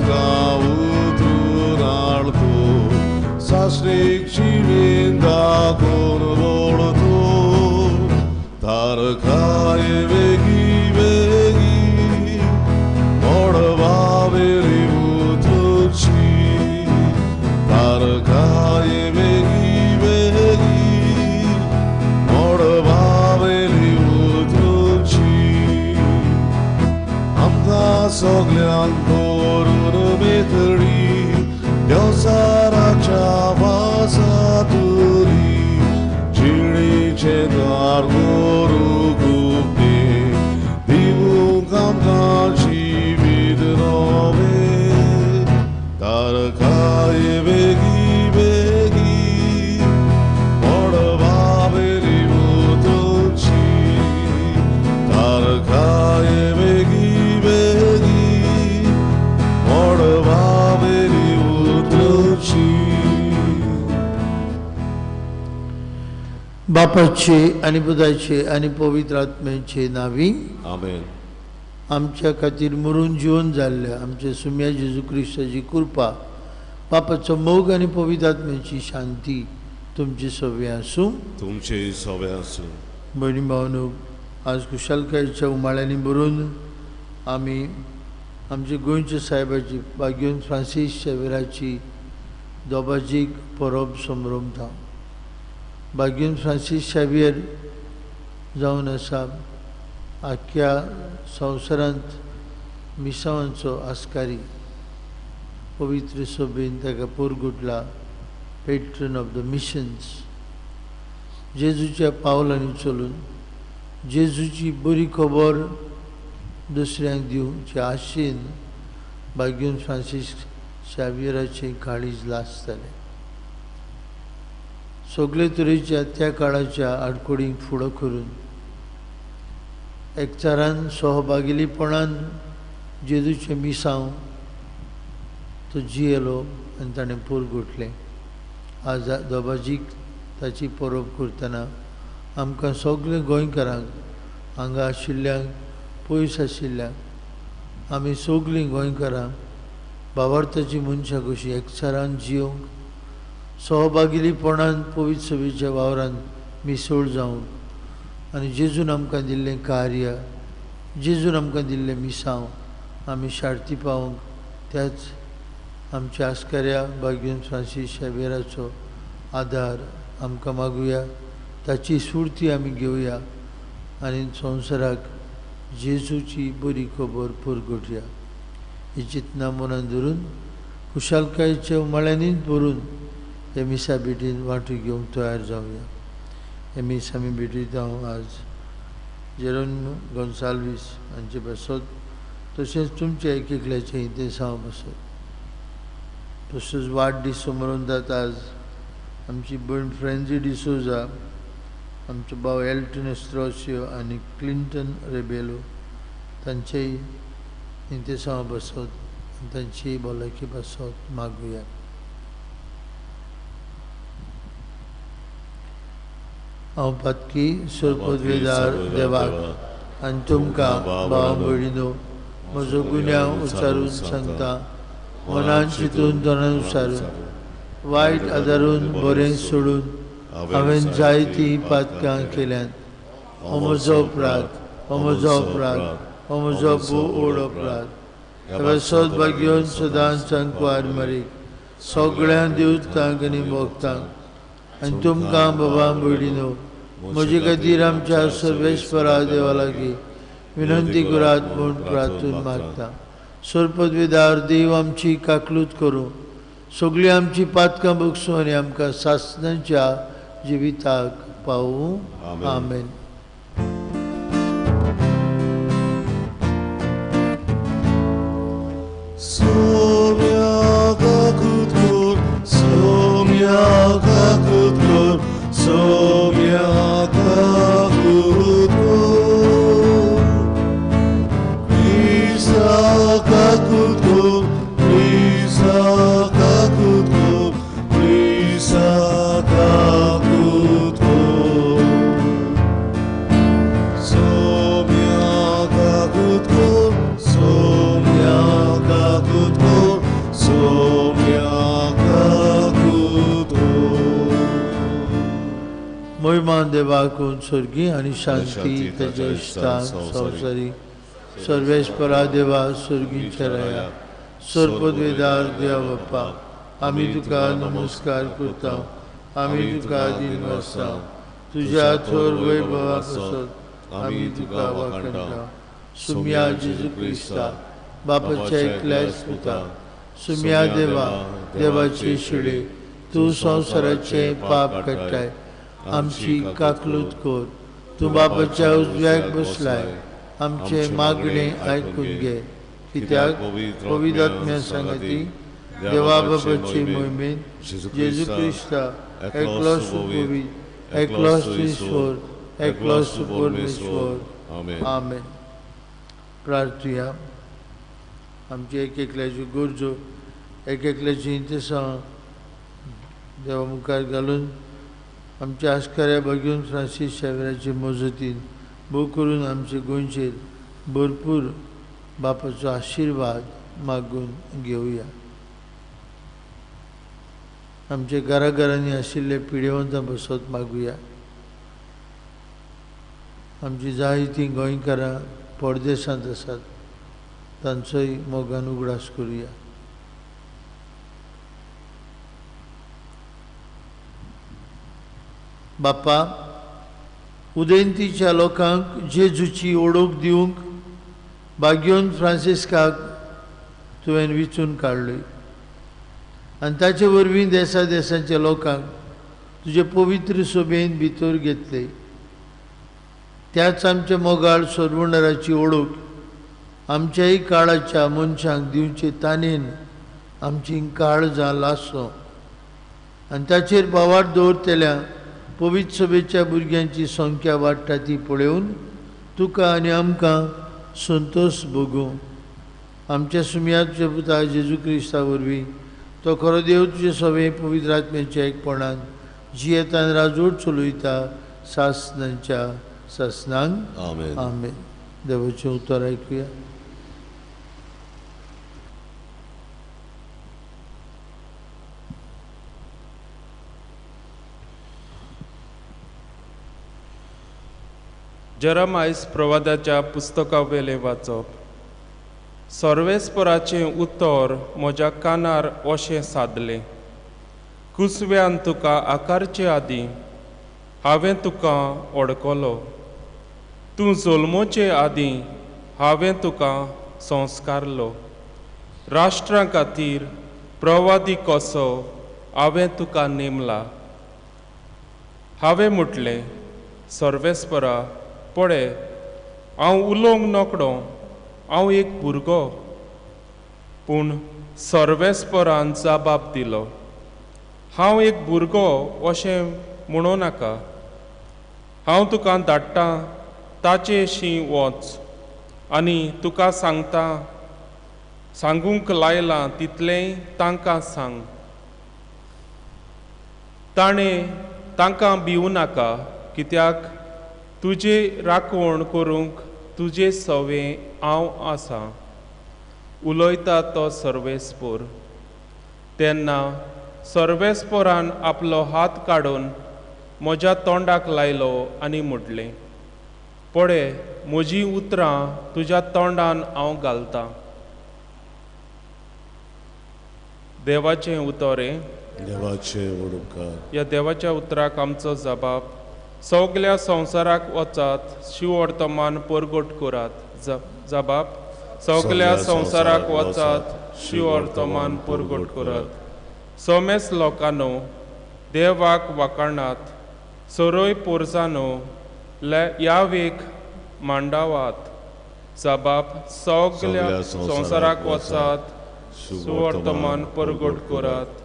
utrun alto, sasnik civinda con volto, tarkaye vegi vegi, morvaveli utroci, tarkaye vegi vegi, morvaveli utroci. Amda soglean porun metri, Diosaracha vasaturi, Chiri chedar goru gupte, Divukam kanchi vidrove, Tarkaye vegi vegi, Morvaveli utroci, Tarkaye vegi vegi, Morvaveli utroci. बापाचे आणि पुताचे आणि पवित्र आत्म्याचे नावी Amen. आमच्या खातीर मरून जिवन जाल्ल्या आमच्या सुम्या जेजू क्रिस्ताची कृपा बापाचो मोग आणि पवित्र आत्म्याची शांती तुमची सवय आसूं. तुमचे सवय आसूं. भयणी भावनो, आज कुशलकायेच्या उमाळ्यांनी बरोवन आमी आमचे गोंयच्या साहेबाची भाग्यवन फ्रांसीस शेवेराची दोबाजीक परब संभ्रमता. भाग्यवन फ्रांसीस शेवियर जावन आसा आख्या संवसारांत मिसावांचो आस्कारी. पवित्र सभेन ताका पोरगुटला पेट्रन ऑफ द मिशन्स. जेजूच्या पावलांनी चलून जेजूची बरी खबर दुसऱ्यांक दिवचे आशेन भाग्यवन फ्रांसीस शेवियराचें काळीज लासतालें. सगळे तरेच्या त्या काळाच्या आडकोडींक फुडो करून एकचारान सहभागिलीपणान जेजूचें मिसांव तो जियेलो आनी ताणें पोरगुटलें. आज दोबाजीक ताची परब करतना आमकां सगळे गोंयकारांक हांगा आशिल्ल्यांक पयस आशिल्ल्यांक आमी सगळीं गोंयकारां भावार्थाची मनशां कशीं एकचारान जियोंक सहभागिलीपणान पवित्र सभेच्या वावरांत मिसळ जावंक आनी जेजून आमकां दिल्लें कार्य जेजून आमकां दिल्लें मिसांव आमी शार्ती पावोवंक त्याच आमच्या आस्काऱ्या भाग्यवन फ्रांसीस शेवेराचो आदार आमकां मागुया. ताची सुरती आमी घेवया आनी संवसाराक जेजूची बरी खबर परगटुया. ही चिंतना मनांत धरून कुशलकायेच्या उमाळ्यांनीच भरून हे मिसा भेटीन वांटो घेवंक तयार जावया. हे मीस आमी भेटयता आज जेरोनिमो गोन्साल्वीस हांचे बसत, तशेंच तुमच्या एक एकल्याचे इंतेसांव बसत. तसोच वाडदीस मनयतात आज आमची भयण फ्रेंजी डिसोजा, आमचो भाव एल्टन एस्ट्रोसियो आनी क्लिंटन रेबेलो तांचेय इंतेसांव बसत आनी तांची भलायकी बसत मागुया. हांव पातकी सरपदवेदार देवाक आनी तुमकां भाव भयणीनो म्हजो गुन्यांव उच्चारून सांगता. मनान चिंतून तोंडान उच्चारून वायट आदारून बरें सोडून हांवें जायतीं पातकां केल्यांत. हो म्हजो अपराध, हो म्हजो अपराध, हो म्हजो व्हड अपराध. ह्या सद्भाग्यवन सदांच सांकवार मारीक सगळ्या देवतांक आनी भक्तांक आनी तुमकां बाबा भयणीनो म्हजे खातीर आमच्या सर्वेश्वरा देवा लागीं विनंती करात म्हूण प्रार्थून मागता. सरपदवेदार देव आमची काकलूत करूं, सगळीं आमची पातकां बगसूं आनी आमकां सासणाच्या जिविताक पावूं. आमेन. Good अभिमान देवाकून स्वर्गी आणि शांती तेजे इष्टान संवसारी सर्वेस्परा देवा स्वर्गींच्या रया सर्पद्वेदार देवा बाप्पा आम्ही तुका नमस्कार करता आम्ही तुका दिन वाजता तुझ्या थोर वैभवा पासत आम्ही तुका वाखणटा सुम्या जेजू क्रिस्ता बापाच्या एकल्याच पुता सुम्या देवा देवाचे शिडे तू संसाराचे पाप काडटाय आमची काकलूत कोर तू बापाच्या उजव्याक बसलाय आमचे मागणे ऐकून घे कित्याक पवित्र आत्म्या सांगती देवा बापाची मोहिमेन जेजू क्रिस्ता एकलोच पवित्र एकलोच ईश्वर एकलोच परमेश्वर आमेन. प्रार्थुया. आमची एक एकल्याची गरजो एक एकल्याची इंतसां देवा मुखार घालून आमच्या आस्काऱ्या भगिनी फ्रांसीस शेवेराचे मजतीन भोव करून आमचे गोंयचेर भरपूर बापाचो आशिर्वाद मागून घेवया. आमचे घराघरांनी आशिल्ले पिडेवंतां बसत मागुया. आमची जायतीं गोंयकारां परदेशांत आसात तांचोय मोगान उगडास करुया. बाप्पा उदेंतीच्या लोकांक जेजूची ओळख दिवंक बाग्योन फ्रांसिस्काक तुवें विचून काडलोय आनी ताचे वरवीं देशा देशांच्या लोकांक तुजे पवित्र सोबेन भितर घेतले. त्याच आमच्या मोगाळ सर्वणाराची ओळख आमच्याय काळाच्या मनशांक दिवचे ताणेन आमची काळजां लासो आनी ताचेर बावार दवरतल्या पवित्र सभेच्या भुरग्यांची संख्या वाडटा ती पळोवन तुका आनी आमकां संतोश भोगूं. आमच्या सुम्याच्या पुता जेजू क्रिस्ता वरवीं तो खरो देव तुजे सभे पवित्र आत्म्याच्या एकपणान जियेतान राजवट चलयता सासनांच्या सासनांक आमेन. आमेन. देवाचें उतर आयकुया. जेरमायस प्रवादाच्या पुस्तका वेले वाचप. सर्वेस्पराचें उतर म्हज्या कानार अशें सादलें. कुसव्यान तुका आकारचे आदीं हांवें तुका ओळखलो. तूं जल्मोचे आदीं हांवें तुका संस्कारलो. राष्ट्रां खातीर प्रवादी कसो हांवें तुका नेमला. हांवें म्हटलें सर्वेस्परा पळय हांव उलोवंक नकडो हांव एक भुरगो. पूण सर्वेस्परान जबाब दिलो हांव एक भुरगो अशें म्हणूं नाका. हांव तुका धाडटा ताचेशी वच आनी तुका सांगूंक लायलां तितलेंय तांकां सांग. ताणें तांकां भिवूं नाका कित्याक तुजे राखण करूंक तुजे सवे हांव आसा. उलयता तो सर्वेस्पर. तेन्ना सर्वेस्परान आपलो हात काडून म्हज्या तोंडाक लायलो आनी म्हटलें पळय म्हजीं उतरां तुज्या तोंडान हांव घालतां. देवाचें उतर. देवाचे वडोवकार. ह्या देवाच्या उतराक आमचो जबाब. सगल्या संवसाराक वचात शिवर्तमान परगट करात. जबाब. सगल्या संवसाराक वचात शिवर्तमान परगट करात. सोमेस लोकांनो देवाक वाखाणात. सरोय पोरसानो यावेक मांडावात. जबाब. सगल्या संवसाराक वचात सुवर्तमान परगट करात.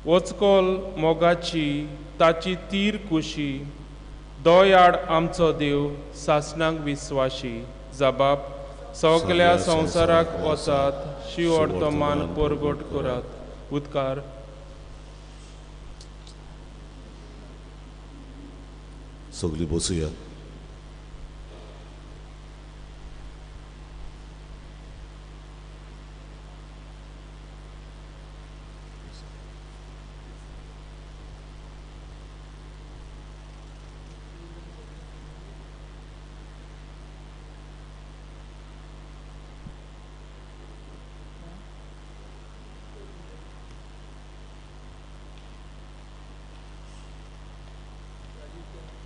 वचकोल मोगाची ताची तीर कुशी दोयाड आमचो देव सासनांक विस्वाशी. जबाब. सगल्या संवसाराक वचात शिवर्तमान परगट करात. उद्गार. सगळीं बसुया.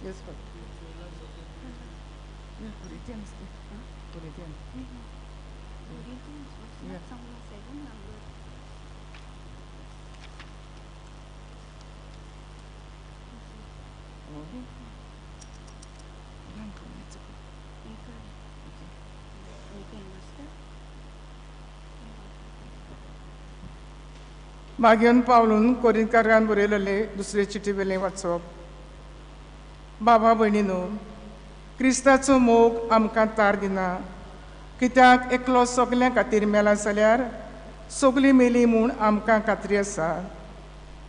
Yes, Father. Yeah, Corinthians. Corinthians. Yeah. मागीन पावलून कोरिंतकारान बरयलेले दुसरे चिटी वेलें वाचप. बाबा भयणीनो, क्रिस्ताचो मोग आमकां तार दिना, कित्याक एकलो सगल्या खातीर मेला जाल्यार सगलीं मेली म्हूण आमकां खात्री आसा.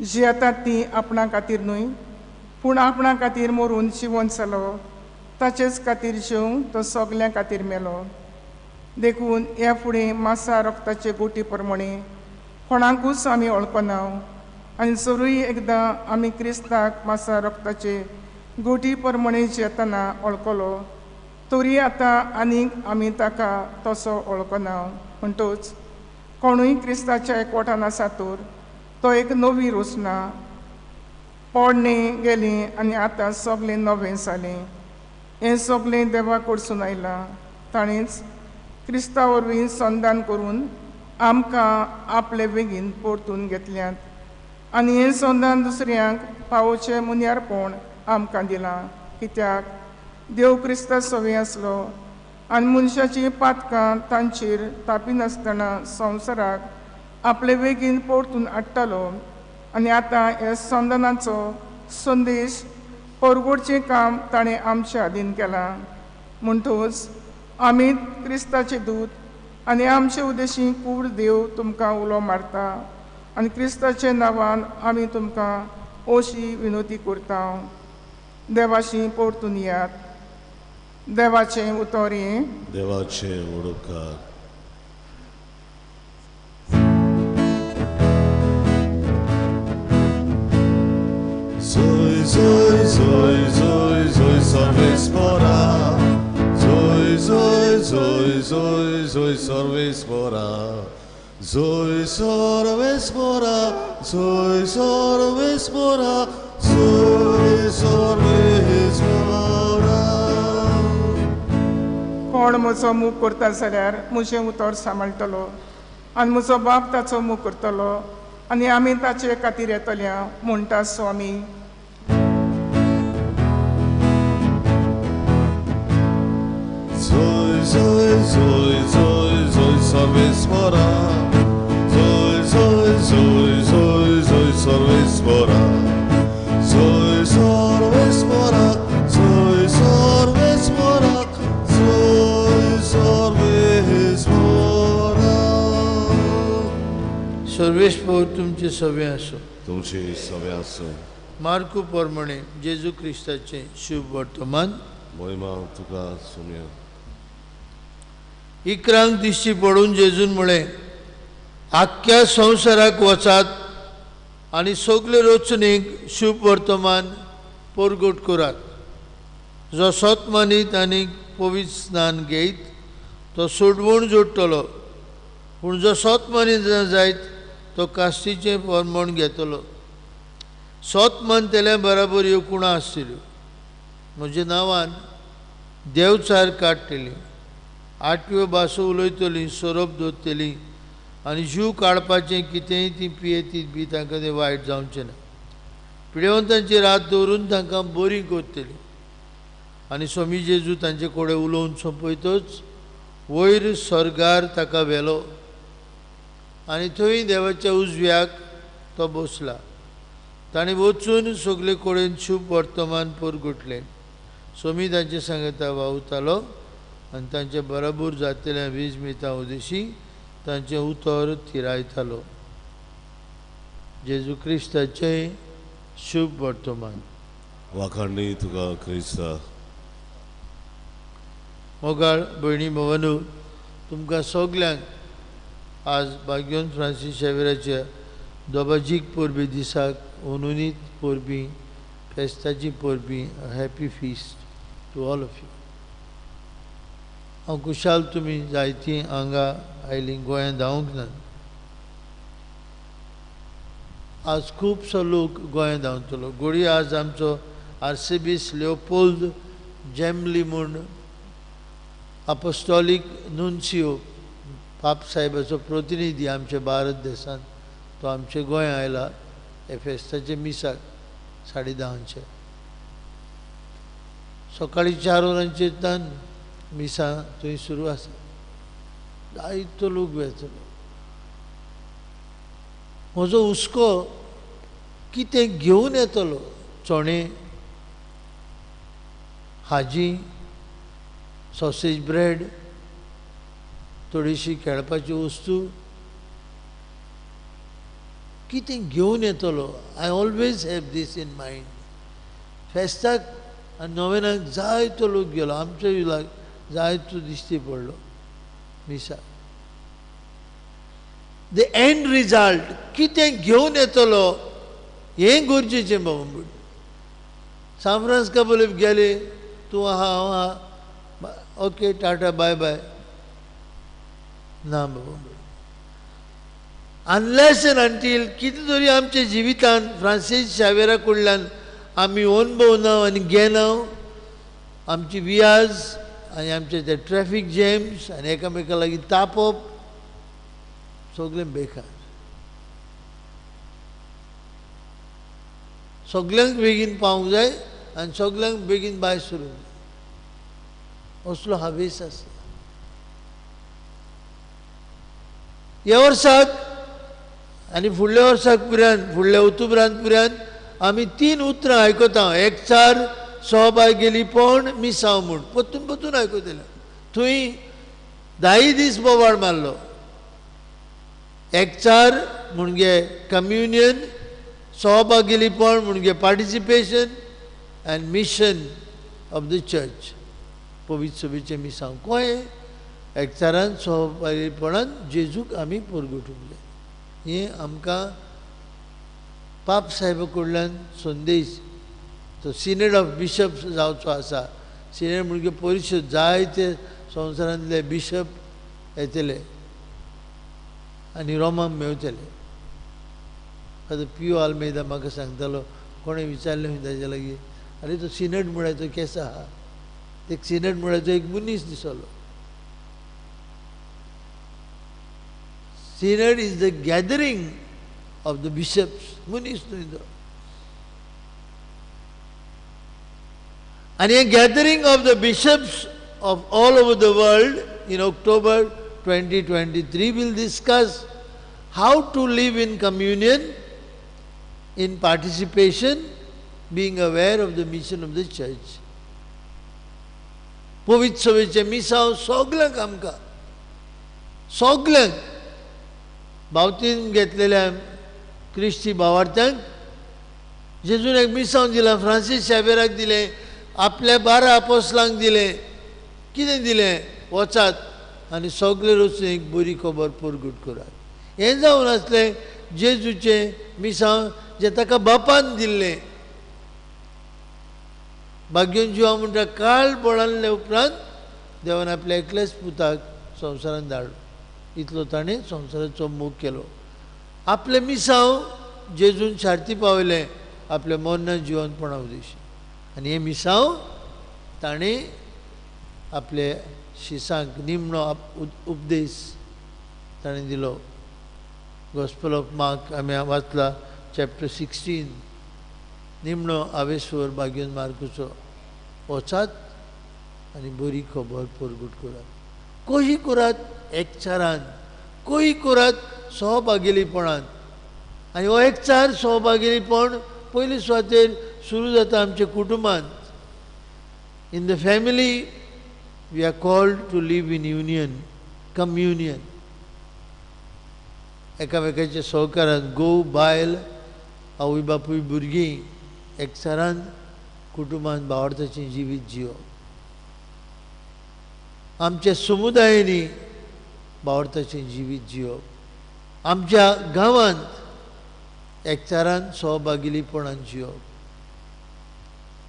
जी येतात ती आपणा खातीर न्हय, पूण आपणा खातीर मरून जिवंत जालो, ताचेच खातीर जिवंक तो सगल्या खातीर मेलो. देखून ह्या फुडें मासा रक्ताचे गोटी प्रमाणे कोणाकूच आमी वळखना, आनी जरूय एकदां आमी क्रिस्ताक मासा रक्ताचे गोटी प्रमाणे जेतना वळखलो, तरी आतां आनीक आमी ताका तसो वळखना. म्हणटूच कोणूय क्रिस्ताच्या एकवटान आसा तर तो एक नवी रचना. पडणें गेलें आनी आतां सगलें नवें जालें. हें सगलें देवा कडसून आयलां. ताणींच क्रिस्ता वरवीं संधान करून आमकां आपले बेगीन परतून घेतल्यात, आनी हें संधान दुसऱ्यांक पावोवचें मुन्यारपण आमकां दिलां. कित्याक देव क्रिस्ता सवे आसलो आनी मनशाची पातकां तांचेर तापिनासतना संवसाराक आपले बेगीन परतून हाडटालो. आनी आतां ह्या संधानाचो संदेश परगोडचें काम ताणें आमच्या हातीन केलां. म्हणटूच आमी क्रिस्ताचे दूत आनी आमचे उद्देशी कूड देव तुमकां उलो मारता, आनी क्रिस्ताच्या नांवान आमी तुमकां अशी विनोती करता, देवाशी परतून यात. देवाचें उतर हें. देवाचे ओडकार. Zoi, zoi, zoi, zoi, zoi, salve spora. Zoi, zoi, zoi, zoi, zoi, salve spora. Zoi, salve spora. Zoi, salve spora. Zoi, salve spora. कोण म्हजो मूग करता जाल्यार म्हजें उतर सांबाळटलो, आनी म्हजो बाप ताचो मूग करतलो, आनी आमी ताचे खातीर येतल्या, म्हणटा स्वामी. Zoi, zoi, zoi, zoi, zoi, salve spora. Zoi, zoi, zoi, zoi, zoi, salve spora. Zoi, salve spora. Zoi, salve spora. Zoi, salve spora. सर्वेस्पर तुमचे सवे आसो. तुमची सवे आसूं. मार्कू प्रमाणे जेजू क्रिस्ताचे शुभ वर्तमान. महिमा तुका सुम्या. इकरांक दिश्टी पडून जेजून म्हळें, आख्ख्या संवसाराक वचात आनी सगले रचणेक शुभ वर्तमान परगट करात. जो सतमानीत आनी पवित्र स्नान घेयत तो सोडवण जोडटलो, पूण जो सतमानीत जायत तो कास्तीचें परमण घेतलो. सतमान बराबर ह्यो कुणां आसतल्यो. म्हज्या नांवान देवचार काडटली, 8व्यो भासो उलयतलीं, सोरोप दवरतलीं, आनी जीव काडपाचें कितेंय ती पियेतीत बी तांकां तें वायट जावचें ना. पिडेवंतांचेर हात दवरून तांकां बरीं करतलीं. आनी स्वामी जेजू तांचे कडेन उलोवन सोंपयतच वयर स्वर्गार ताका व्हेलो, आनी थंय देवाच्या उजव्याक तो बसला. ताणें वचून सगले कडेन शुभ वर्तमान परगटलें. स्वामी तांचे सांगता वावुरतालो आनी तांचे बराबर जातल्या वीज मिता उदेशी तांचें उतर थिरायतालो. जेजू क्रिस्ताचें शुभ वर्तमान. वाखाणणी तुका क्रिस्ता. मोगाळ भयणी भावांनो, तुमकां सगल्यांक आज भाग्यवंत फ्रांसीस शेवेराच्या दोबाजीक परबी दिसाक अनुनीत परबी, फेस्ताची परबी, happy feast to all of you. हांव खुशाल तुमी जायतीं हांगा आयलीं, गोंयांत धांवूंक ना. आज खुबसो लोक गोंयांत धांवतलो. घोडी आज आमचो आर्सिबिस लिओपोल्ड जेमली म्हूण अपोस्टॉलीक नुन्सियो पाप साहेबाचो प्रतिनिधी आमच्या भारत देशांत तो आमच्या गोंया आयला हे फेस्ताचे मिसाक 10:30 सकाळी 4 वरांचेर मिसा थंय सुरू आसा जायतो लोक वेचलो म्हजो हुस्को कितें घेवन येतलो चणे भाजी सॉसेज ब्रेड थोडीशी खेळपाची वस्तू कितें घेवन येतलो I always have this in mind फेस्ताक आनी नोवेनाक जायतो लोक गेलो आमच्या विलाक जायतो दिश्टी पडलो मिसा द एंड रिजल्ट कितें घेवन येतलो हें गरजेचें बाबा सान फ्रांसिस्को गेले तूं आहा हांव आहा ओके टाटा बाय बाय ना बाबा अनलेस एंड अंटील कितें तरी आमच्या जिवितांत फ्रांसीस शावेरा कडल्यान आमी अनुभवना आनी घेना आमची वियाज आनी आमचे ते ट्रॅफिक जॅम्स आनी एकामेका लागीं तापोवप सगळें बेकार सगळ्यांक बेगीन पावूंक जाय आनी सगळ्यांक बेगीन भायर सरूंक जाय असलो हावेस आसा ह्या वर्साक आनी फुडल्या वर्साक पर्यंत फुडल्या ऑक्टोबरांत पर्यंत आमी 3 उतरां आयकता एकचार सहभागिलीपण मिसाव म्हूण परतून परतून आयकतले थंय 10 दीस बोवाळ मारलो एकचार म्हणजे कम्युनियन सहभागिलीपण म्हणजे participation end mission of the church पवित्र सभेचे मिसाव कळ्ळें एकचारान सहभागिलीपणान जेजूक आमी परगटूंक जाय हें आमकां पाप साहेबा कडल्यान संदेश तो सिनेड ऑफ बिशप्स जावचो आसा सिनेड म्हणजे परिशद जायते संवसारांतले बिशप येतले आनी रोमाक मेवतले आतां पियो आल्मेदा म्हाका सांगतालो कोणें विचारलें खंय ताजे लागीं आरे तो सिनेड म्हळ्यार तो केसो आहा ते सिनेड म्हळ्यार तो एक मनीस दिसलो synod is the gathering of the bishops munis and a gathering of the bishops of all over the world in October 2023 will discuss how to live in communion in participation being aware of the mission of the church पवित्र सभेचे मिसाव सगळ्यांक आमकां सगळ्यांक बावतीन घेतलेल्या क्रिस्ती भावार्थ्यांक जेजून एक मिसाव दिला फ्रांसीस शावेराक दिलें आपल्या 12 आपोस्तलांक दिलें कितें दिलें वचात आनी सगळे वचून एक बरी खबर परगट करात हें जावन आसलें जेजूचें मिसाव जें ताका बापान दिल्लें भाग्योन जिवा म्हणटा काळ पळाल्ले उपरांत देवान आपल्या एकल्याच पुताक संवसारांत धाडलो इतलो ताणें संवसाराचो मोग केलो आपले मिसाव जेजून शार्ती पावयलें आपल्या मोन्ना जिवंतपणा उद्देशी आनी हे मिसाव ताणें आपले शिसांक निमणो उपदेश ताणें दिलो गॉस्पल ऑफ मार्क आमी वाचला चॅप्टर 16 निमणो आवेसवर भाग्योन मार्कूचो वचात आनी बरी खबर परगट करात कशी करात एकचारान कशी करात सहभागिलीपणान आनी हो एकचार सहभागिलीपण पयली सुवातेर सुरू जाता आमच्या कुटुंबांत in the family we are called to live in union communion एकामेकाच्या सहकारान घोव बायल आवय बापूय भुरगीं एकचारान कुटुंबान भावार्थाचें जिवीत जिवप आमच्या समुदायांनी भावार्थाचें जिवीत जिवप आमच्या गांवांत एकचारान सहभागिलीपणान जिवप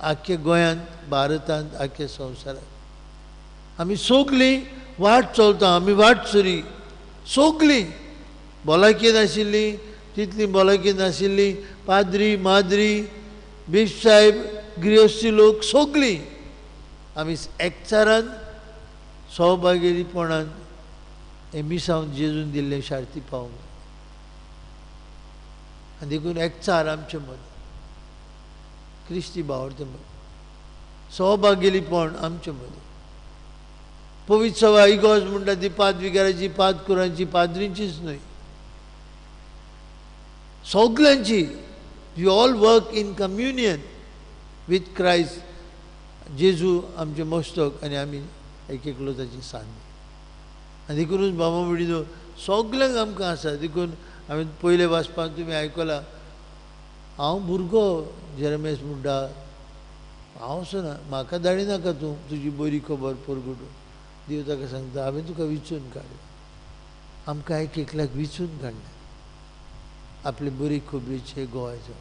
आख्या गोंयांत भारतांत आख्या संवसारांत आमी सगळीं वाट चलता आमी वाटसरी सगळीं भलायकी नाशिल्ली तितली भलायकी नाशिल्ली पाद्री माद्री बीश साहेब गृहस्थी लोक सगळीं आमी एकचारान सहभागीपणान हे मिसांव जेजून दिल्लें शार्ती पावूंक जाय. आनी देखून एकचार आमचे मदीं क्रिस्ती भावार्थ सहभागीपण आमचे मदीं. पवित्र सभा इगोज म्हणटा ती पांच विकाराची, पांच कुरांची, पाद्रींचीच न्हय, सगळ्यांची. We all work in communion with Christ. जेजू आमचे मस्तक आनी आमी एक एकलो ताची सांज. आनी देखूनच बाबा म्हणिनो सगळ्यांक आमकां आसा. देखून हांवें पयले वाचपाक तुमी आयकलां, हांव भुरगो जेरेमेस म्हणटा, हांव ना म्हाका धाडी नाका तूं तुजी बरी खबर परगटून. देव ताका सांगता, हांवें तुका विचून काडलें. आमकां एक एकल्याक विचून काडलें आपले बरी खबरीचे गोंयचो.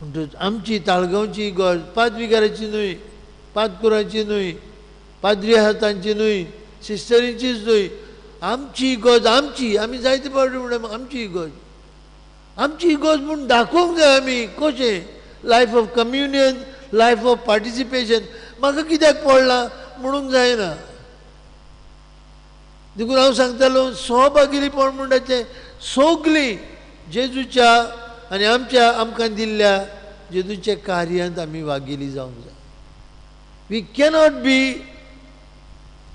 म्हणटच आमची ताळगांवची इगोज पांच विकाराची न्हय, पांच कुरांची न्हय, पाद्री हातांची न्हय, सिस्टरींचीच न्हय, आमची इगोज आमची. आमी जायते फावटी म्हणटा आमची इगोज, आमची इगोज म्हूण दाखोवंक जाय आमी कशें. Life of communion, life of participation. म्हाका कित्याक पडलां म्हणूंक जायना. देखून हांव सांगतालो सहभागीपण म्हणटा तें सगळीं जेजूच्या आनी आमकां दिल्ल्या जेजूच्या कार्यांत आमी वागिली जावंक जाय. We cannot be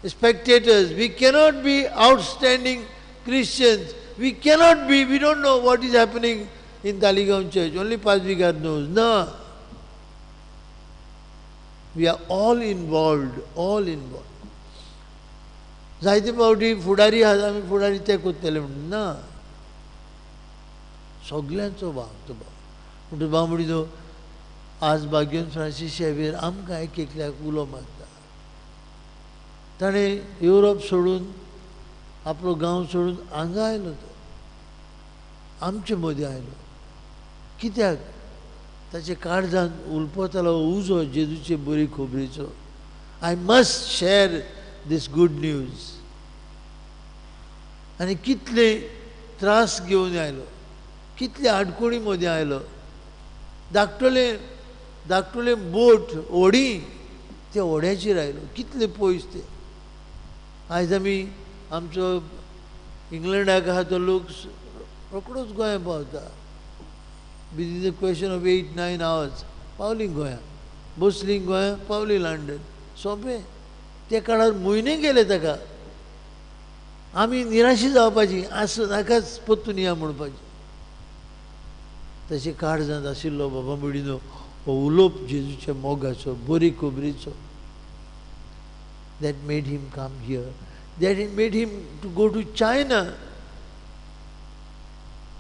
spectators, we cannot be outstanding Christians, we cannot be, we don't know what is happening in Taleigao church, only Pastor knows. No, we are all involved, all involved. जायते फावटी फुडारी आसा आमी फुडारी ते कोत्तले म्हणून ना, सगळ्यांचो भाव तो भाव. म्हणटच भाव म्हणिनो आज भाग्यवन फ्रांसीस शेवेर आमकां एक एकल्याक उलो मारता. ताणें युरोप सोडून आपलो गांव सोडून हांगा आयलो, तो आमचे मदीं आयलो. कित्याक ताचे काळजांत उलपतालो उजो जेजूचे बरी खबरीचो. I must share this good news. आनी कितले त्रास घेवन आयलो, कितले आडकोणी मदीं आयलो. धाकटुले बोट ओडी, त्या ओड्याचेर आयलो, कितले पयस ते. आयज आमी आमचो इंग्लंडाक आहा तो लोक रोकडोच गोंया पावता. Within the question of 8-9 hours पावली गोंया, बसली गोंया, पावली लंडन, सोंपें. त्या काळार म्हयने गेले ताका. आमी निराशी जावपाची, आसूं नाकाच परतून या म्हणपाची. तशें काळजांत आशिल्लो बाबा म्हणिनो हो उलोवप जेजूच्या मोगाचो, बरी खबरीचो. That made him come here. That it made him to go to China.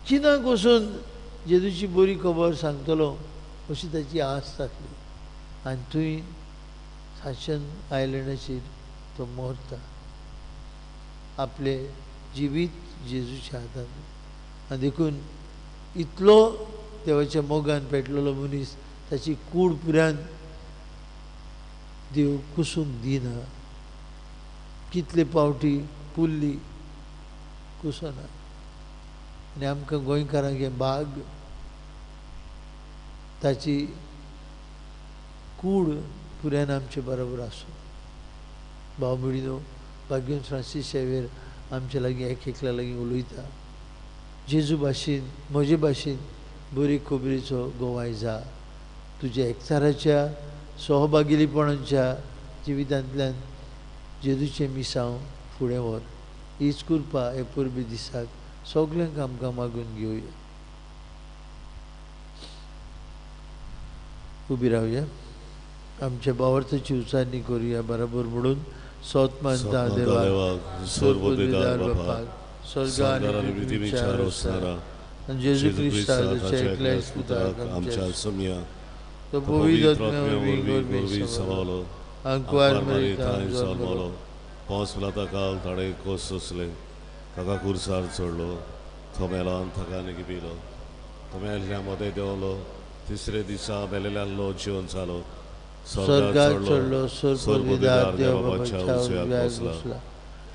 चीनाक वचून जेजूची बरी खबर सांगतलो अशी ताची आस जातली. आनी थंय साशन आयलँडाचेर तो मरता, आपले जिवीत जेजूच्या हातांत. आनी देखून इतलो देवाच्या मोगान पेटलेलो मनीस ताची कूड पुरान देव कुसूंक दिना. कितले पावटी पुल्ली कुसना. आनी आमकां गोंयकारांक हें भाग ताची कूड पुरान आमचे बरोबर आसूं. भाव म्हणिनो भाग्यवन फ्रांसीस शेवेर आमचे लागीं एक एकल्या लागीं उलयता. जेजू भाशेन, म्हजे भाशेन बरी खबरीचो गोवायजा तुज्या एकचाराच्या सहभागीपणाच्या जिवितांतल्यान जेजूचे मिसांव फुडें व्हर. हीच कृपा हे परबी दिसाक सगळ्यांक आमकां मागून घेवया. उबी रावया, आमच्या भावार्थाची उचारणी करुया. बरोबर म्हणून सोत मानता देवाक, सर्वोद्दार बापाक, स्वर्ग आनी पृथ्वीच्या रोसणारा आनी जेजू क्रिस्ताच्या एकल्या पुताक आमच्या सम्या तो पवित्र आत्म्यावरवी सवालो अंकवार मरितां जल्मलो. पावस फुलाता काल ताडे कोस सोंसले, ताका कुर्सार चडलो, तो मेलो आनी ताका निगिपिलो. तो मेल्ल्या मदें देंवलो, तिसरे दिसा मेलेल्लो जिवन जालो, स्वर्गात चडलो, सर्वोद्दार देवा बापाच्या उजव्याक बसला.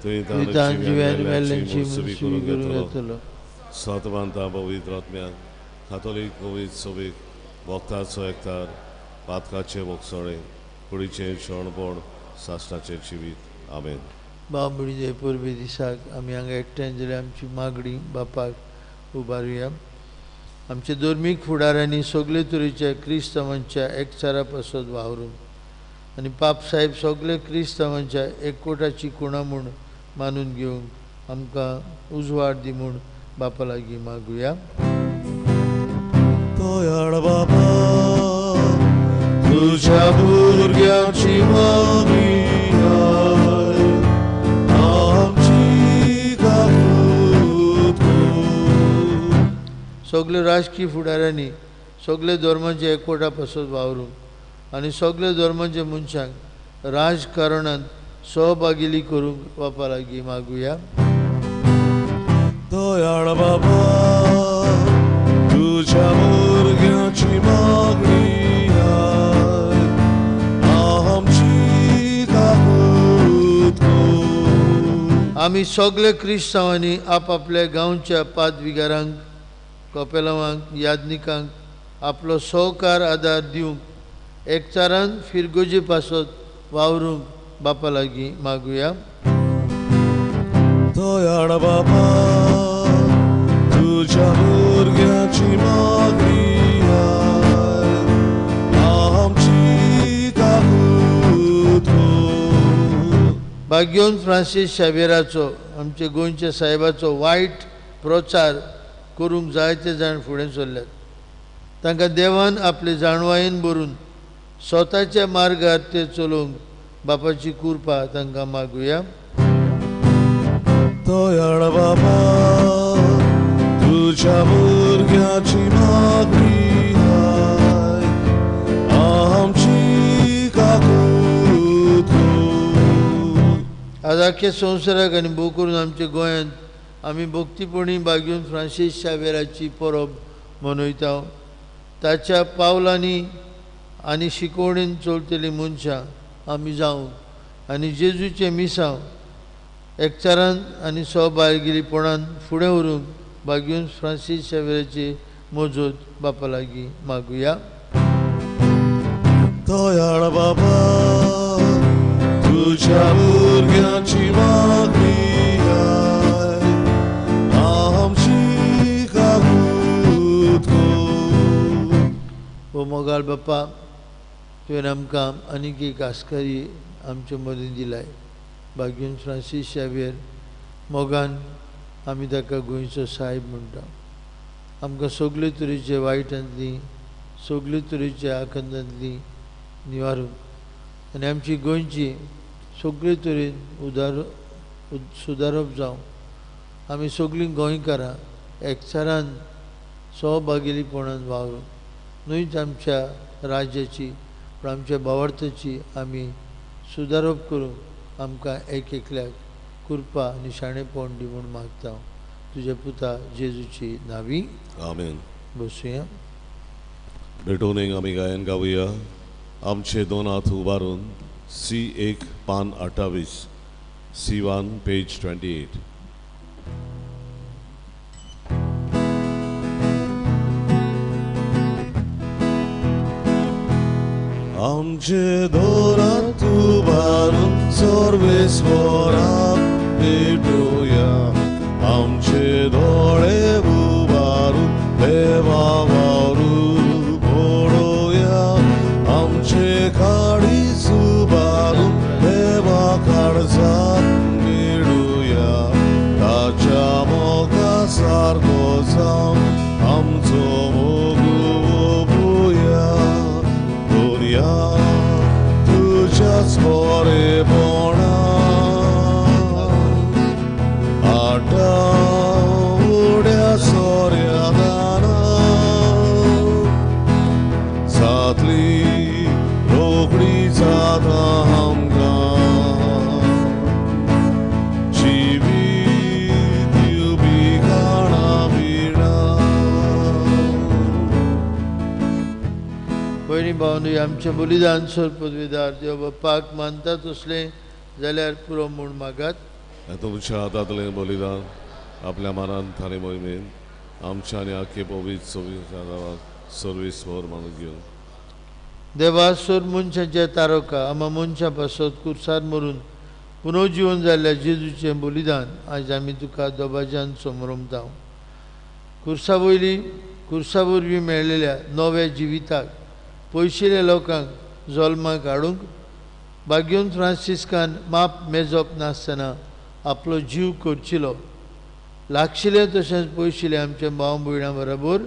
थंय तांची जिव्यांनी मेल्ल्यांची मुर्ती करून येतलो. सातवांता पवित्र आत्म्याक, कातोलीक पवित्र सभेक, वक्ताचो एकतार, पातकाचे मोगसळे कुडीचे शोणपण साश्टाचे जिवीत आमेन. बांबळी परबे दिसाक आमी हांगा एकठांय जाल्यार आमची मागणी बापाक उबारुया. आमचे धर्मीक फुडाऱ्यांनी सगळे तरेच्या क्रिस्तांवांच्या एकचारा पासत वावरून आनी पाप साहेब सगळे क्रिस्तांवांच्या एकवटाची कुणा म्हूण मानून घेवंक आमकां उजवाड दी म्हूण बापा लागीं मागुया. दयाळ बाबा तुझ्या भुरग्यांची मागणी आमची काबूत कर. सगळे राजकीय फुडाऱ्यांनी सगळे धर्माचे एकवटा पासत वावरून आनी सगळे धर्माचे मनशांक राजकारणांत सहभागिली करूंक बापा लागीं मागुया. दयाळ बाबा तुझ्या भुरग्यांची मागणी आमची काबूत कर. आमी सगळे क्रिस्तांवांनी आपापल्या गांवच्या पादविगारांक कपेलांवांक यादनिकांक आपलो सहकार आदार दिवंक एकचारान फिरगोजे पासत वावरूंक बापा लागीं मागुया. दयाळ बाबा तुझ्या भुरग्यांची मागणी आमची काबूत कर. भाग्यवन फ्रांसीस शावेराचो आमचे गोंयच्या साहेबाचो वायट प्रचार करूंक जायते जाण फुडें सरल्यात. तांकां देवान आपले जाणवायेन भरून स्वताच्या मार्गार ते चलोवंक बापाची कृपा तांकां मागुया. दयाळ बाबा तुझ्या भुरग्यांची मागणी आमची काबूत कर. आज आख्या संवसाराक आनी भोव करून आमच्या गोंयांत आमी भक्तीपणी भाग्यवन फ्रांसीस शावेराची परब मनयता. ताच्या पावलांनी आनी शिकवणेन चलतलीं मनशां आमी जावंक आनी जेजूचे मिसांव एकचारान आनी सहभागिरीपणान फुडें व्हरूंक भाग्यवन फ्रांसीस शावेराची मजत बापा लागीं मागुया. दयाळ बाबा तुझ्या भुरग्यांची मागणी आमची काबूत कर. ओ मोगाळ बापा तुवें आमकां आनीक एक आस्कारी आमचे मदीं दिलाय. भाग्यवन फ्रांसीस शावेर मोगान आमी ताका गोंयचो साहेब म्हणटा. आमकां सगळे तरेचे वायटांतली सगळे तरेच्या आखंदांतली निवारून आनी आमची गोंयची सगळे तरेन सुदारप जावं आमी सगळीं गोंयकारां एकचारान सहभागिरीपणान वावरून न्हूच आमच्या राज्याची पण आमच्या भावार्थाची आमी सुदारप करूंक आमकां एक एकल्याक कृपा आनी शाणेपण दी म्हूण मागता तुज्या पुता जेजूची नांवी आमेन. बसूया. भेटून आमी गायन गावुया. आमचे दोन हात उबारून C1 पान 28 C1 पेज 28. आमचे दोन हात उबारून सर्वेश्वराक भेटूया. आमचे दोळे उबारून देवा वावरू पडोया. आमचे काळीज उबारून देवा काळजात मेळुया. ताच्या मोगा सारको जावन आमचो मोग ओपुया. दुनिया तुझ्याच बरेपणा आटा उड्या सोऱ्या दाना जातली रोखडी जाता आमकां जिवीत दिवपी खाणा पिणा. भयणी भावंडी आमचें बलिदान सर पदवीदार देव बापाक मानतात असले जाल्यार पुरो म्हूण मागात. तुमच्या हातांतलें बलिदान आपल्या मनांत आनी मोहिमेन आमच्या आनी आख्खे पवित्र सर्वीस मानून घेवन देवा सोर मनशाच्या तारका आम्हा मनशा पासत कुर्सार मरून पुनर्जीवन जाल्ल्या जेजूचें बलिदान आज आमी तुका दोबाज्यान समरमता. कुर्सा वरवीं मेळिल्ल्या नव्या जिविताक पयशिल्ल्या लोकांक जल्माक हाडूंक बाग्योन फ्रांसिस्कान माप मेजप नासतना आपलो जीव करचिलो. लागशिल्ले तशेंच पयशिल्ले आमच्या भाव भयणां बरोबर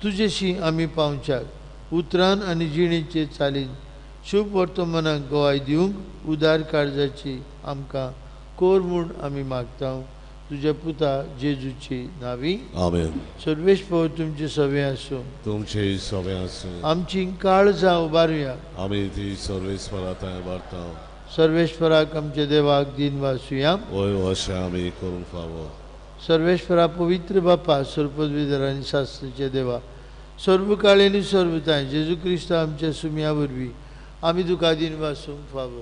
तुजेशी आमी पावच्याक उतरान आनी जिणेचे चालीन शुभ वर्तमानाक गोवाय दिवंक उदार काळजाची आमकां कोर म्हूण आमी मागता. तुज्या पुता जेजूची नावी आमेन. सर्वेश्वर तुमचे सवे आसूं. तुमचे सवे आसूं. आमची काळजां उबारुया. आमी ती सर्वेस्परांत वार्ता. सर्वेश्वराक आमचे देवाक दिन वासुया. वय अशें आमी करूंक फावो. सर्वेश्वरा पवित्र बापा सर्पदविधर आनी शास्त्राचे देवा सर्व काळी आनी सर्वताय जेजू क्रिस्त आमच्या सुम्या वरवीं आमी तुका दिन वासूंक फावो.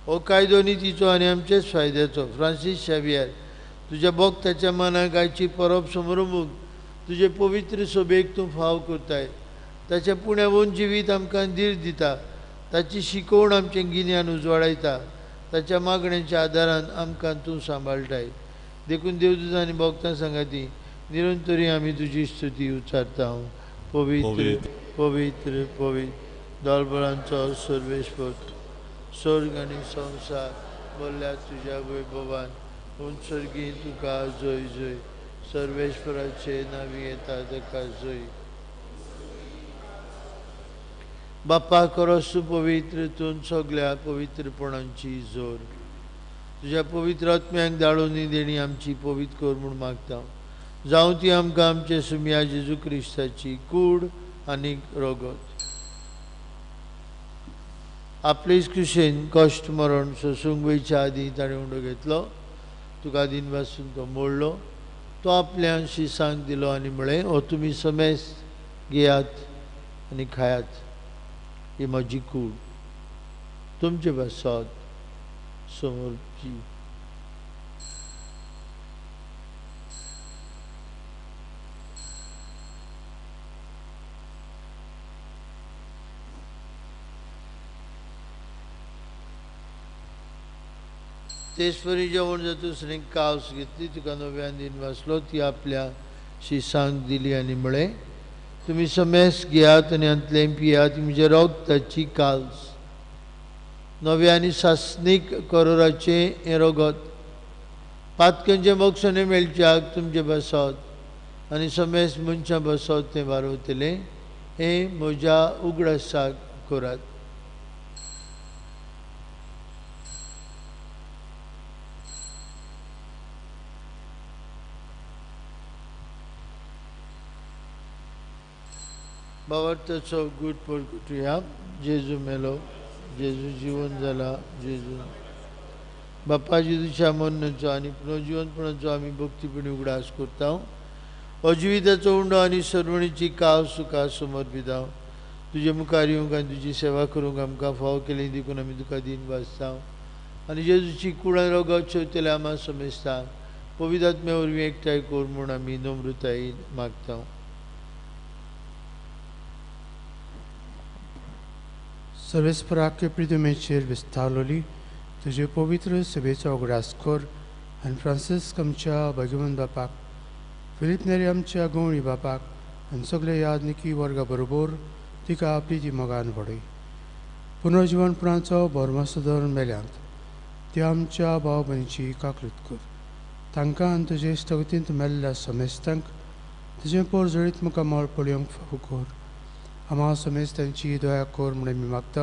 हो कायदो नितीचो आनी आमचेच फायद्याचो फ्रांसीस शावियार तुज्या भक्ताच्या मनाक आयची परब समरमूक तुजे पवित्र सोबेक तूं फाव करताय. ताच्या पुण्यावून जिवीत आमकां धीर दिता. ताची शिकवण आमचें गिन्यान उजवाडायता. ताच्या मागण्यांच्या आदारान आमकां तूं सांबाळटाय. देखून देवदूत आनी भक्तां सांगाती निरंतरी आमी तुजी स्तुती उच्चारता. पवित्र पवित्र पवित्र दोळबळांचो सर्वेश्वर स्वर्ग आनी संवसार बोल्ल्या तुज्या वैभवान सर्गी तुका जय जय. सर्वेश्वराचे नावी येता ताका जय. बापा खरोच पवित्र तूं सगळ्या पवित्रपणांची जोर तुज्या पवित्र आत्म्यांक धाडून देणी आमची पवित्र कर म्हूण मागता. जावं ती आमकां आमचे सुम्या जेजू क्रिस्ताची कूड आनी रोगत आपलेच कुशेन कश्ट मरण सोसूंक वयच्या आदीं ताणें उंडो घेतलो. तुका दिन वासून तो मोडलो. तो आपल्या शिसांक दिलो आनी म्हळें हो तुमी समेस घेयात आनी खायात. ही म्हजी कूड. तुमचे बसात समोरची. तेसपरी जेवण जातूसरी कावस घेतली तुका नव्यान दिन वाचलो. ती आपल्या शिसांक दिली आनी म्हळें तुमी समेस घेयात आनी अंतलें पियात. म्हज्या रोगताची काल्स नव्या आनी सासनीक करोराचे हें रोगत पातकांचे मोक्षाने मेळच्याक तुमचे बसत आनी समेस मनशां बसत तें वारवतलें. हें म्हज्या उगडासाक करात. भावार्थाचो गूट परगटुया. जेजू मेलो. जेजू जीवन जाला. जेजू बाप्पा जेजूच्या मरणाचो आनी पुनर्जीवनपणाचो आमी भक्तीपणी उगडास करता. अजिविताचो उंडो आनी सर्वणीची काव सुखा समर्पित हांव. तुजे मुखार येवंक आनी तुजी सेवा करूंक आमकां फाव केली देखून आमी तुका दिन वाचता. आनी जेजूची कुडां रोगात शेवतले आम्हा समेस्ता. पवित्र आत्म्या वरवीं एकठांय कर म्हूण आमी नम्रतायेन मागता. सर्वेस्पराके प्रितमेचेर विस्तारलोली तुजे पवित्र सभेचो उगडास कर आनी फ्रांसीस आमच्या भगवंत बापाक फिलीप नेरी आमच्या गवळी बापाक आनी सगळे यादनिकी वर्गा बरोबर तिका आपली ती मोगान व्हडय. पुनर्जीवनपणाचो भरमोसो धरून मेल्यांत त्या आमच्या भाव भयणीची काकलीत कर. तांकां आनी तुजे स्थगतींत मेल्ल्या समेस्तांक तुजें पोर जळीत मुखार मोळ पळोवंक फावो कर. आम्हा समेस्तांची दया कर म्हूण आमी मागता.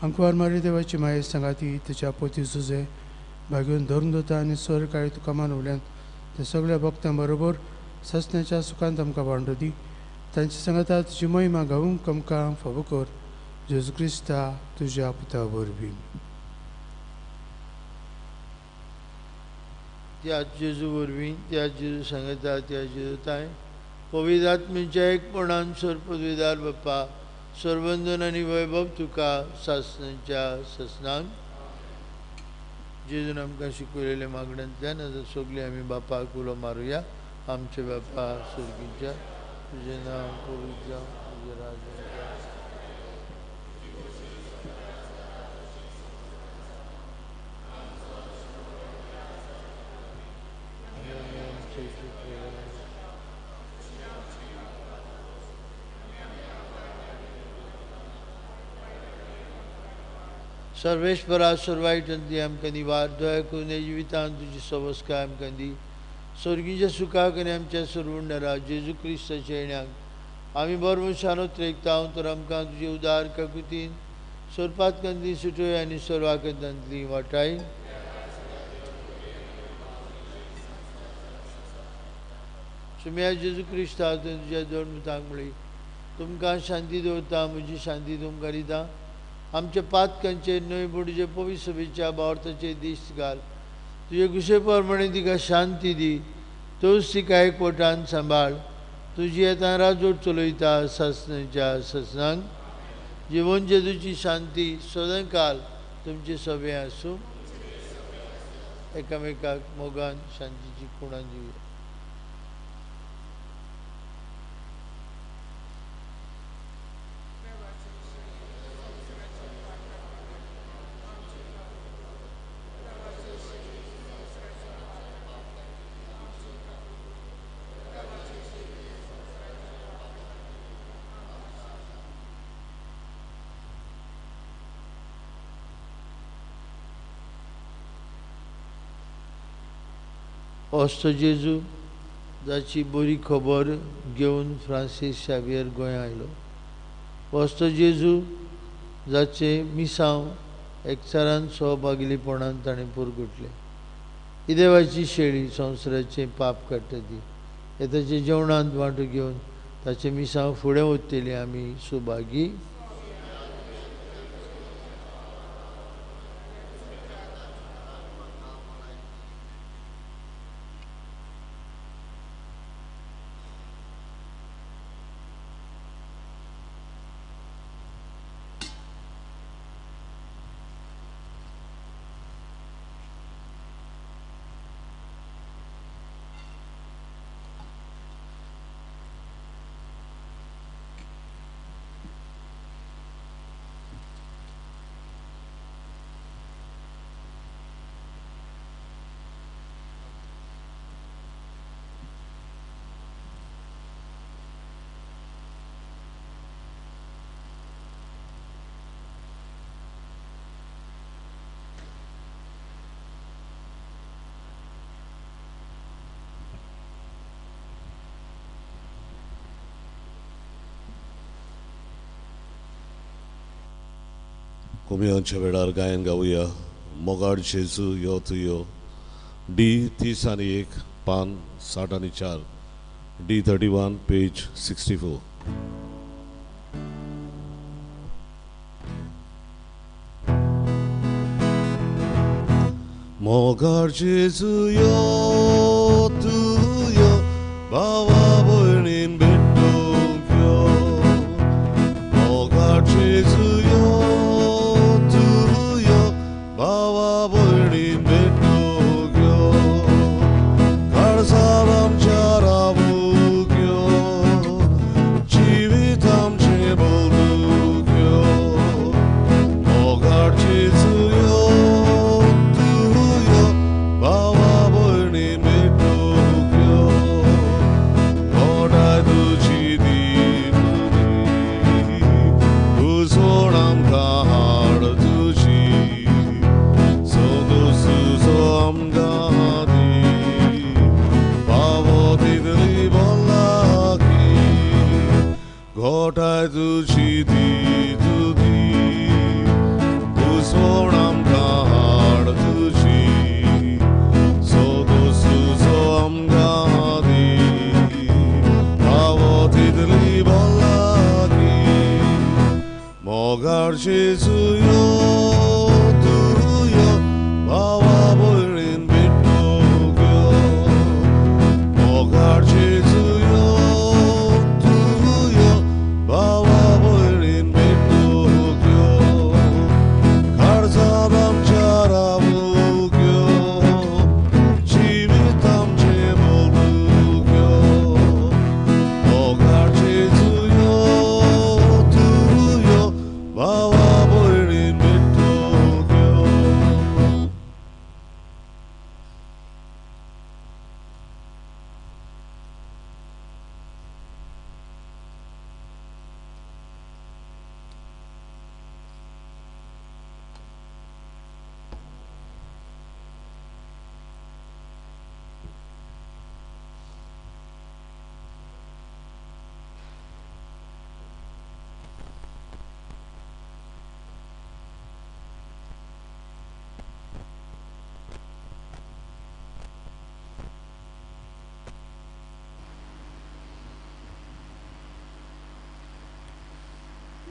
आमकां मारी देवाची माये सांगाती तुज्या पोती झुजे भाग्योन धरून दोता आनी सर काळी तुका मानवल्यान ते सगळ्या भक्तां बरोबर ससण्याच्या सुखांत आमकां वांटो दी. तांची सांगाता तुजी महिमा गावूंक आमकां फावो कर. जेजू क्रिस्ता तुज्या पुता वरवीं. त्या जेजू वरवीं त्या जेजू सांगता त्या जेजूताय पवित्र आत्म्याच्या एकपणान सर्पदविदार बाप्पा सर्वंदन आनी वैभव तुका सासणाच्या ससनांक जेजून आमकां शिकयलेल्या मागण्यांतल्यान आतां सगळीं आमी बापाक उलो मारुया. आमचे बापा सुर्गीच्या तुजें नांव पवित्र जावं. तुजें राज्य सर्वेश्वरा सर्वायटंती आमकां निवार दया करून हे जिवितांत तुजी सवस्काय आमकां दी स्वर्गीच्या सुखाक आनी आमच्या सर्वुंडरा जेजू क्रिस्ताच्या येण्याक आमी बरो शानोत रेखता तर आमकां तुजे उदार काकुतीन सोरपात कंदी सुटोय आनी सर्वाकंतली वाटाय सुम्या जेजू क्रिस्ता तुज्या जन्मताक म्हळी तुमकां शांती दवरता म्हजी शांती तुमकां दिता आमच्या पातकांचेर न्हय पूण तुजे पवित्र सभेच्या बावर्थाचेर दिश्ट घाल तुजे कुशे प्रमाणे तिका शांती दी तोच तिका एकवटान सांबाळ तुजी येता राजवट चलयता सासणाच्या ससनांक जिवन जेजूची शांती सदां काल तुमचे सभे आसूं एकामेकाक मोगान शांतीची खुणां दिवया ओस्तो जेजू जाची बरी खबर घेवन फ्रांसीस शावियर गोंया आयलो ओस्तो जेजू जाचे मिसांव एकचारान सहभागिलीपणान ताणें पुरगुटलें ही देवाची शेळी संवसाराचें पाप काडटा ती हे ताचे जेवणांत वांटो घेवन ताचे मिसांव फुडें वतली आमी सुभागी कुमियांच्या वेळार गायन गावया मोगाड जेजू यो तुयो D30 पान 64 D31 पेज 64 मोगाड जेजू यो तुयो भावा भयणीन भेटूंक यो मोगाड जेजू भावा भयणीन भेटूंक यो काळजांत आमच्या रावूंक यो जिवीत आमचें बोलूंक यो मोगाड जेजू यो तुयो भावा भयणीन भेटूंक यो गोडाय तुजी दिवनी उजवण आमकां हाड तुजी Gotai tuji di tudi, usonam kahar tuji, sodo suzom gadi, avoti dli balaki, mogar Jesu yo tuyo, bava boirin bitugyo, mogar Jesu yo. Bava boirin bitugyo karzadam charavugyo jivitam chebolugyo mogar Jesu yo tuyo Bava boirin bitugyo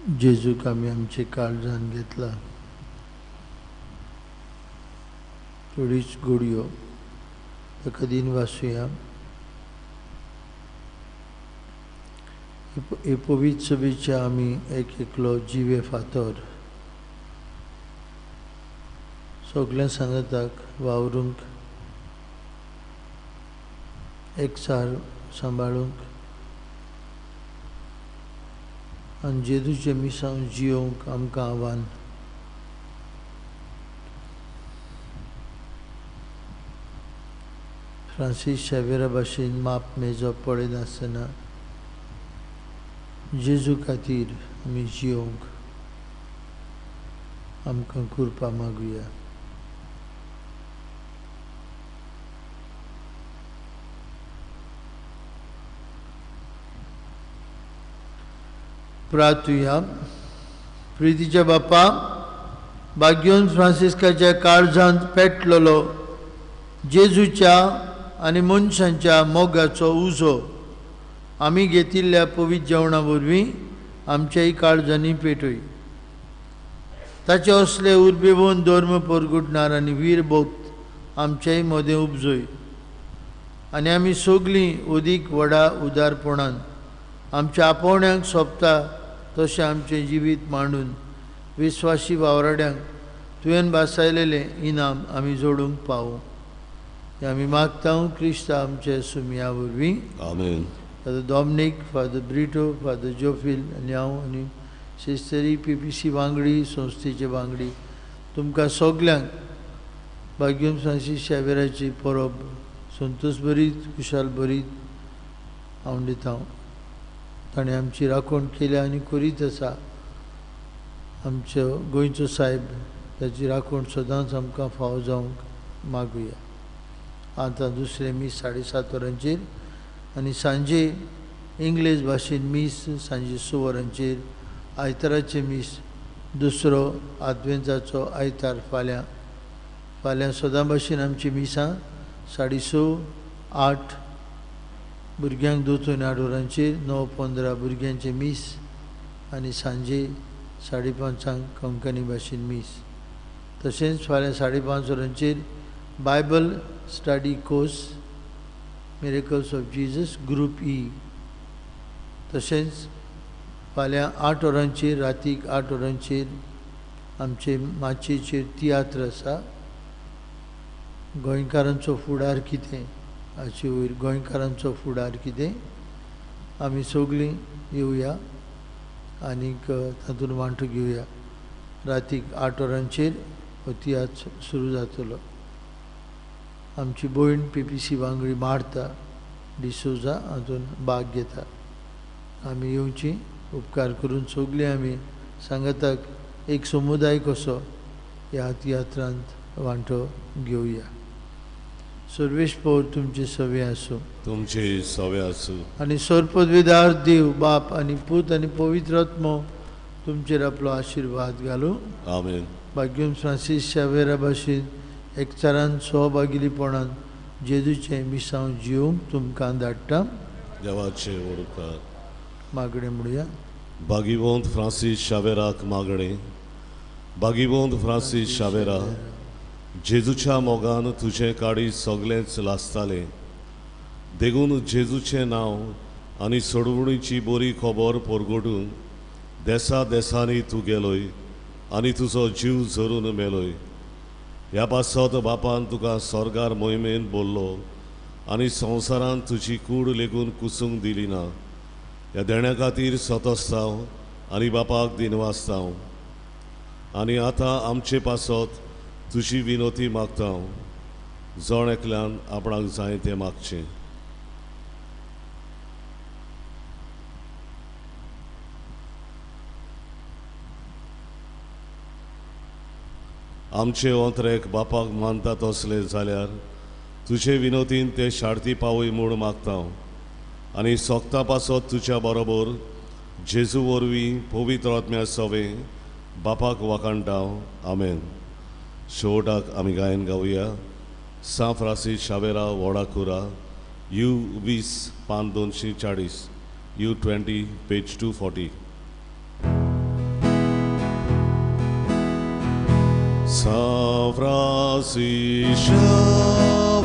जेजूक आमी आमचे काळजान घेतला. थोडीच गोडयो ताका दिन वाचुया. हे पवित्र सभेचे आमी एक एकलो जिवे फातर सगळ्या सांगताक वावरूंक एकचार सांबाळूंक आनी जेजूचे मिसांव जियोंक आमकां आव्हान. फ्रांसीस शावेरा भाशेन माप मेजप पळयनासतना जेजू खातीर आमी जियोंक आमकां कृपा मागुया. प्रार्थुया. प्रितीच्या बापा, भाग्योन फ्रांसिस्काच्या काळजांत पेटलेलो जेजूच्या आनी मनशांच्या मोगाचो उजो आमी घेतिल्ल्या पवित्र जेवणा वरवीं आमच्याय काळजांनी पेटय. ताचे असले उर्बेवून धर्म परगुटणार आनी वीर भक्त आमच्याय मदें उपजय आनी आमी सगळीं अदीक व्हडा उदारपणान आमच्या आपोवण्यांक सोंपता तशें आमचें जिवीत मांडून विस्वासी वावराड्यांक तुवें बासायलेलें इनाम आमी जोडूंक पावूं. हें आमी मागता क्रिस्ता आमचे सुमया वरवीं. Amen. Father Dominic, father Brito, father Jofil आनी हांव आनी सिस्टरी PPC वांगडी संस्थेचे वांगडी तुमकां सगल्यांक भाग्योन फ्रांसीस शावेराची परब संतोश बरीत खुशाल बरीत हांव दिता. ताणें आमची राखण केल्या आनी करीत आसा. आमचो गोंयचो साहेब ताची राखण सदांच आमकां फावो जावंक मागुया. आतां दुसरें मीस 7:30 वरांचेर आनी सांजे इंग्लीश भाशेन मीस सांजे 6 वरांचेर. आयताराचे मीस दुसरो आदवेंताचो आयतार फाल्यां सदां भाशेन आमची मिसां 6:30 8 भुरग्यांक 2:08 वरांचेर 9:15 भुरग्यांचे मीस आनी सांजे 5:30 कोंकणी भाशेन मीस. तशेंच फाल्यां 5:30 वरांचेर Bible study course miracles of Jesus group E. तशेंच फाल्यां 8 वरांचेर रातीक 8 वरांचेर आमचे माचयेचेर तियात्र आसा. गोंयकारांचो फुडार कितें हाचे वयर गोंयकारांचो फुडार कितें आमी सगळीं येवया आनीक तातूंत वांटो घेवया. रातीक 8 वरांचेर हो तियात्र सुरू जातलो. आमची भयण PPC वांगडी मार्ता डिसोजा हातूंत भाग घेता. आमी येवची उपकार करून सगळीं आमी सांगताक एक समुदाय कसो ह्या तियात्रांत वांटो घेवया. सर्वेस्पर तुमचे सवे आसूं. तुमचे सवे आसूं. आनी सर्पद्विदार देव बाप आनी पूत आनी पवित्र आत्मो तुमचेर आपलो आशिर्वाद घालूं. आमेन. भाग्योन फ्रांसीस शावेरा भाशेन एकचारान सहभागिलीपणान जेजूचे मिसांव जियोंक तुमकां धाडटा. देवाचे वडकार. मागणें म्हणुया. भागिवंत फ्रांसीस शावेराक मागणें. भागिवंत फ्रांसीस शावेरा, जेजूच्या मोगान तुजें काडी सगळेंच लासतालें. देखून जेजूचें नांव आनी सोडवणीची बरी खबर परगटून देसा देसांनी तूं गेलोय आनी तुजो जीव झरून मेलोय. ह्या पासत बापान तुका स्वर्गार मोहिमेन बोल्लो आनी संवसारांत तुजी कूड लेगून कुसूंक दिली ना. ह्या देण्या खातीर सतस्तांव आनी बापाक दिनवासतांव. आनी आतां आमचे पासत तुजी विनोती मागता. जण एकल्यान आपणाक जाय तें मागचें. आमचे अंतरेक बापाक मानतात असले जाल्यार तुजे विनोतीन ते शार्ती पावय म्हूण मागता. आनी सोगता पासत तुज्या बरोबर जेजू वरवीं पवित्र आत्म्या सवे बापाक वाखाणटा. आमेन. शेवटाक आमी गायन गावया. सा फ्रांसीस शावेरा वोडाकुरा U20 पान 240 U20 page 240. San Francisco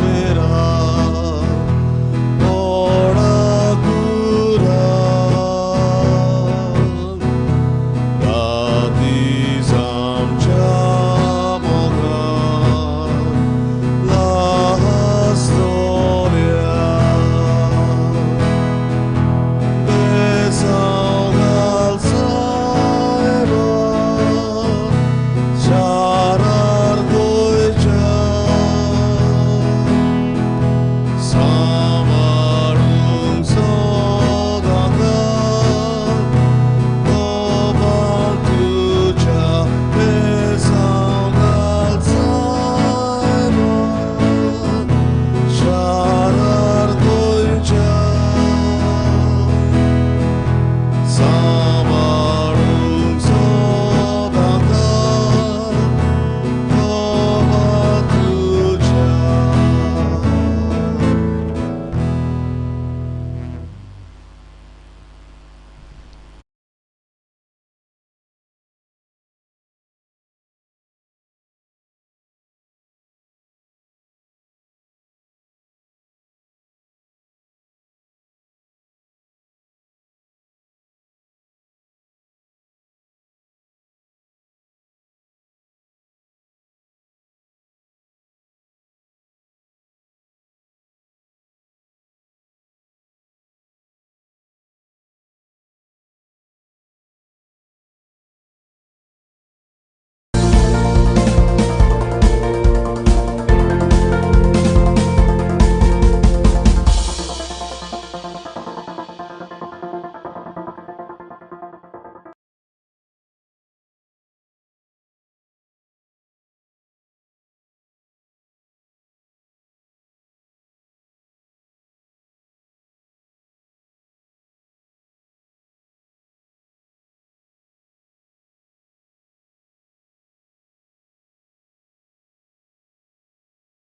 verá